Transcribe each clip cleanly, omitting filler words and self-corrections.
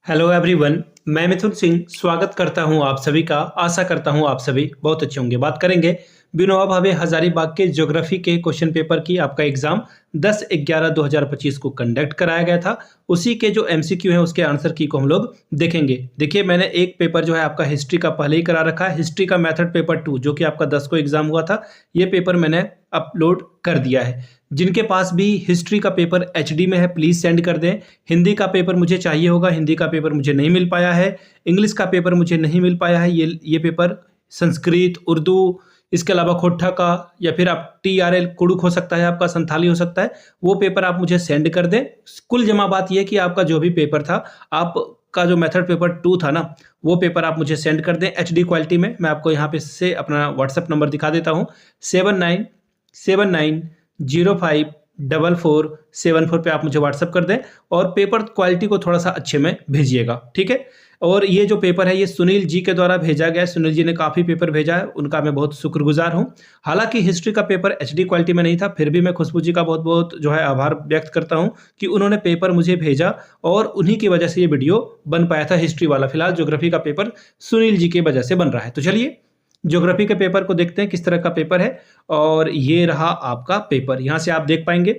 Hello everyone. मैं मिथुन सिंह स्वागत करता हूं आप सभी का। आशा करता हूं आप सभी बहुत अच्छे होंगे। बात करेंगे विनोबा भावे हजारीबाग के ज्योग्राफी के क्वेश्चन पेपर की। आपका एग्जाम 10/11/2025 को कंडक्ट कराया गया था। उसी के जो एमसीक्यू हैं उसके आंसर की को हम लोग देखेंगे। देखिए, मैंने एक पेपर जो है आपका हिस्ट्री का पहले ही करा रखा है। हिस्ट्री का मेथड पेपर 2 जो कि आपका 10 को एग्जाम हुआ था, ये पेपर मैंने अपलोड कर दिया है। जिनके पास भी हिस्ट्री का पेपर एचडी में है प्लीज़ सेंड कर दें। हिंदी का पेपर मुझे चाहिए होगा, हिंदी का पेपर मुझे नहीं मिल पाया है। इंग्लिश का पेपर मुझे नहीं मिल पाया है। ये पेपर संस्कृत, उर्दू, इसके अलावा खोट्ठा का, या फिर आप टीआरएल कुड़ुक हो सकता है, आपका संथाली हो सकता है, वो पेपर आप मुझे सेंड कर दें। कुल जमा बात ये कि आपका जो भी पेपर था, आपका जो मेथड पेपर 2 था ना, वो पेपर आप मुझे सेंड कर दें एचडी क्वालिटी में। मैं आपको यहाँ पे से अपना व्हाट्सएप नंबर दिखा देता हूँ। 7979054474 पे आप मुझे व्हाट्सअप कर दें और पेपर क्वालिटी को थोड़ा सा अच्छे में भेजिएगा, ठीक है। और ये जो पेपर है ये सुनील जी के द्वारा भेजा गया है। सुनील जी ने काफ़ी पेपर भेजा है, उनका मैं बहुत शुक्रगुजार हूँ। हालांकि हिस्ट्री का पेपर एचडी क्वालिटी में नहीं था, फिर भी मैं खुशबू जी का बहुत बहुत जो है आभार व्यक्त करता हूँ कि उन्होंने पेपर मुझे भेजा और उन्हीं की वजह से ये वीडियो बन पाया था हिस्ट्री वाला। फिलहाल ज्योग्राफी का पेपर सुनील जी की वजह से बन रहा है। तो चलिए ज्योग्राफी के पेपर को देखते हैं किस तरह का पेपर है। और ये रहा आपका पेपर, यहाँ से आप देख पाएंगे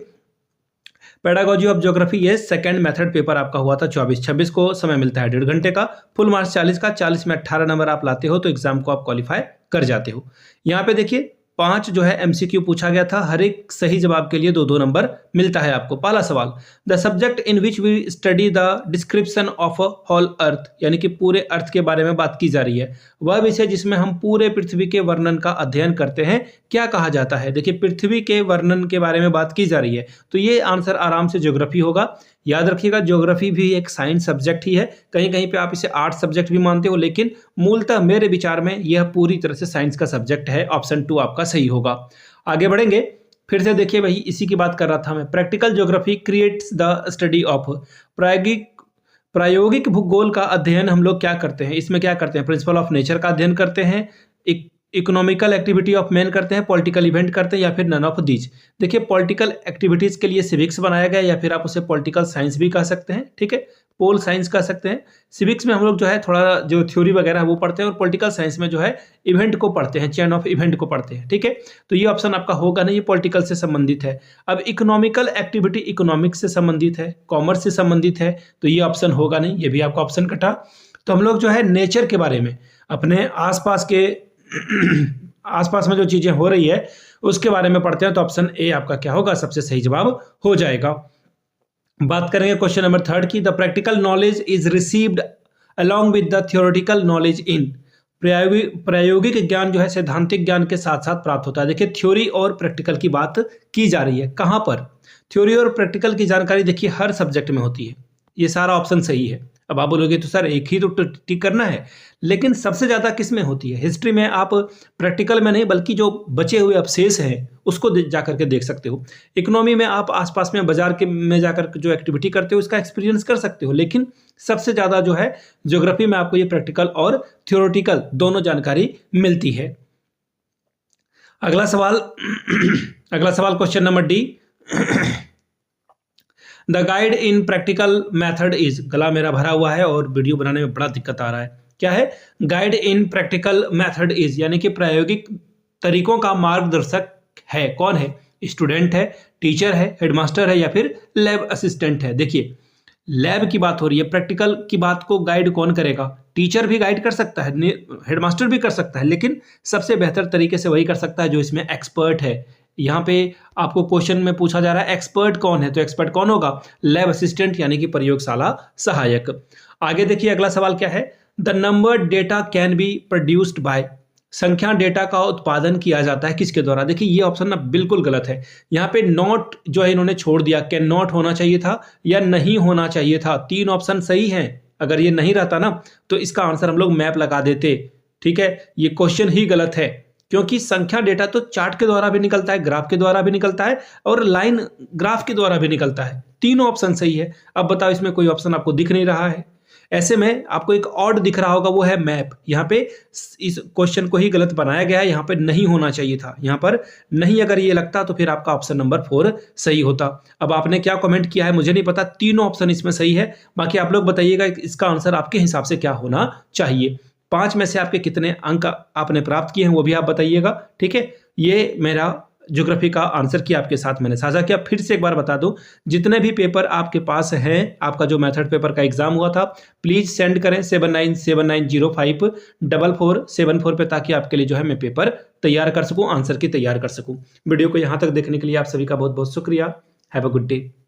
पेडागोजी ऑफ ज्योग्राफी। ये सेकंड मेथड पेपर आपका हुआ था 24-26 को। समय मिलता है 1.5 घंटे का। फुल मार्क्स 40 का। 40 में 18 नंबर आप लाते हो तो एग्जाम को आप क्वालिफाई कर जाते हो। यहाँ पे देखिए 5 जो है एमसीक्यू पूछा गया था। हर एक सही जवाब के लिए 2-2 नंबर मिलता है आपको। पहला सवाल, the subject in which we study the description of a whole earth, यानी कि पूरे अर्थ के बारे में बात की जा रही है। वह विषय जिसमें हम पूरे पृथ्वी के वर्णन का अध्ययन करते हैं क्या कहा जाता है। देखिए, पृथ्वी के वर्णन के बारे में बात की जा रही है तो ये आंसर आराम से ज्योग्राफी होगा। याद रखिएगा, ज्योग्राफी भी एक साइंस सब्जेक्ट ही है। कहीं कहीं पे आप इसे आर्ट सब्जेक्ट भी मानते हो, लेकिन मूलतः मेरे विचार में यह पूरी तरह से साइंस का सब्जेक्ट है। ऑप्शन 2 आपका सही होगा। आगे बढ़ेंगे। फिर से देखिए, वही इसी की बात कर रहा था मैं। Practical geography creates the study of. प्रायोगिक भूगोल का अध्ययन हम लोग क्या करते हैं, इसमें क्या करते हैं, प्रिंसिपल ऑफ नेचर का अध्ययन करते हैं, इकोनॉमिकल एक्टिविटी ऑफ मैन करते हैं, पॉलिटिकल इवेंट करते हैं, या फिर नन ऑफ दीज। देखिए, पॉलिटिकल एक्टिविटीज के लिए सिविक्स बनाया गया, या फिर आप उसे पॉलिटिकल साइंस भी कह सकते हैं, ठीक है, पोल साइंस कह सकते हैं। सिविक्स में हम लोग जो है थोड़ा जो थ्योरी वगैरह है वो पढ़ते हैं, और पॉलिटिकल साइंस में जो है इवेंट को पढ़ते हैं, चेन ऑफ इवेंट को पढ़ते हैं, ठीक है। तो ये ऑप्शन आपका होगा नहीं, ये पॉलिटिकल से संबंधित है। अब इकोनॉमिकल एक्टिविटी इकोनॉमिक्स से संबंधित है, कॉमर्स से संबंधित है, तो ये ऑप्शन होगा नहीं, ये भी आपका ऑप्शन कटा। तो हम लोग जो है नेचर के बारे में, अपने आसपास के आसपास में जो चीजें हो रही है उसके बारे में पढ़ते हैं, तो ऑप्शन ए आपका क्या होगा, सबसे सही जवाब हो जाएगा। बात करेंगे क्वेश्चन नंबर 3 की। The practical knowledge is received along with the theoretical knowledge in. प्रायोगिक ज्ञान जो है सैद्धांतिक ज्ञान के साथ साथ प्राप्त होता है। देखिए, थ्योरी और प्रैक्टिकल की बात की जा रही है। कहां पर थ्योरी और प्रैक्टिकल की जानकारी देखिए हर सब्जेक्ट में होती है। ये सारा ऑप्शन सही है। अब आप बोलोगे तो सर एक ही तो टिक करना है, लेकिन सबसे ज्यादा किस में होती है? हिस्ट्री में। आप प्रैक्टिकल में नहीं बल्कि जो बचे हुए अवशेष हैं उसको जाकर के देख सकते हो। इकोनॉमी में आप आसपास में बाजार के में जाकर जो एक्टिविटी करते हो उसका एक्सपीरियंस कर सकते हो, लेकिन सबसे ज्यादा जो है ज्योग्राफी में आपको ये प्रैक्टिकल और थ्योरेटिकल दोनों जानकारी मिलती है। अगला सवाल अगला सवाल question number D. The guide in practical method is. गला मेरा भरा हुआ है और वीडियो बनाने में बड़ा दिक्कत आ रहा है। क्या है? Guide in practical method is, यानी कि प्रायोगिक तरीकों का मार्गदर्शक है। कौन है? स्टूडेंट है, टीचर है, हेडमास्टर है, या फिर लैब असिस्टेंट है। देखिए, लैब की बात हो रही है, प्रैक्टिकल की बात को गाइड कौन करेगा? टीचर भी गाइड कर सकता है, हेडमास्टर भी कर सकता है, लेकिन सबसे बेहतर तरीके से वही कर सकता है जो इसमें एक्सपर्ट है। यहाँ पे आपको क्वेश्चन में पूछा जा रहा है एक्सपर्ट कौन है, तो एक्सपर्ट कौन होगा? लैब असिस्टेंट, यानी कि प्रयोगशाला सहायक। आगे देखिए अगला सवाल क्या है। The number data can be produced by. संख्या डेटा का उत्पादन किया जाता है किसके द्वारा? देखिए, ये ऑप्शन ना बिल्कुल गलत है। यहाँ पे नॉट जो है इन्होंने छोड़ दिया। कैन नॉट होना चाहिए था या नहीं होना चाहिए था। 3 ऑप्शन सही हैं। अगर ये नहीं रहता ना तो इसका आंसर हम लोग मैप लगा देते, ठीक है। ये क्वेश्चन ही गलत है, क्योंकि संख्या डेटा तो चार्ट के द्वारा भी निकलता है, ग्राफ के द्वारा भी निकलता है, और लाइन ग्राफ के द्वारा भी निकलता है। तीनों ऑप्शन सही है। अब बताओ, इसमें कोई ऑप्शन आपको दिख नहीं रहा है। ऐसे में आपको एक ऑड दिख रहा होगा, वो है मैप। यहाँ पे इस क्वेश्चन को ही गलत बनाया गया है, यहाँ पे नहीं होना चाहिए था। यहाँ पर नहीं अगर ये लगता तो फिर आपका ऑप्शन नंबर 4 सही होता। अब आपने क्या कमेंट किया है मुझे नहीं पता, तीनों ऑप्शन इसमें सही है। बाकी आप लोग बताइएगा इसका आंसर आपके हिसाब से क्या होना चाहिए। 5 में से आपके कितने अंक आपने प्राप्त किए हैं वो भी आप बताइएगा, ठीक है। ये मेरा ज्योग्राफी का आंसर किया आपके साथ मैंने साझा किया। फिर से एक बार बता दूं, जितने भी पेपर आपके पास हैं, आपका जो मेथड पेपर का एग्जाम हुआ था, प्लीज सेंड करें 7979054474 पे, ताकि आपके लिए जो है मैं पेपर तैयार कर सकूं, आंसर की तैयार कर सकूं। वीडियो को यहां तक देखने के लिए आप सभी का बहुत बहुत शुक्रिया। Have a good day.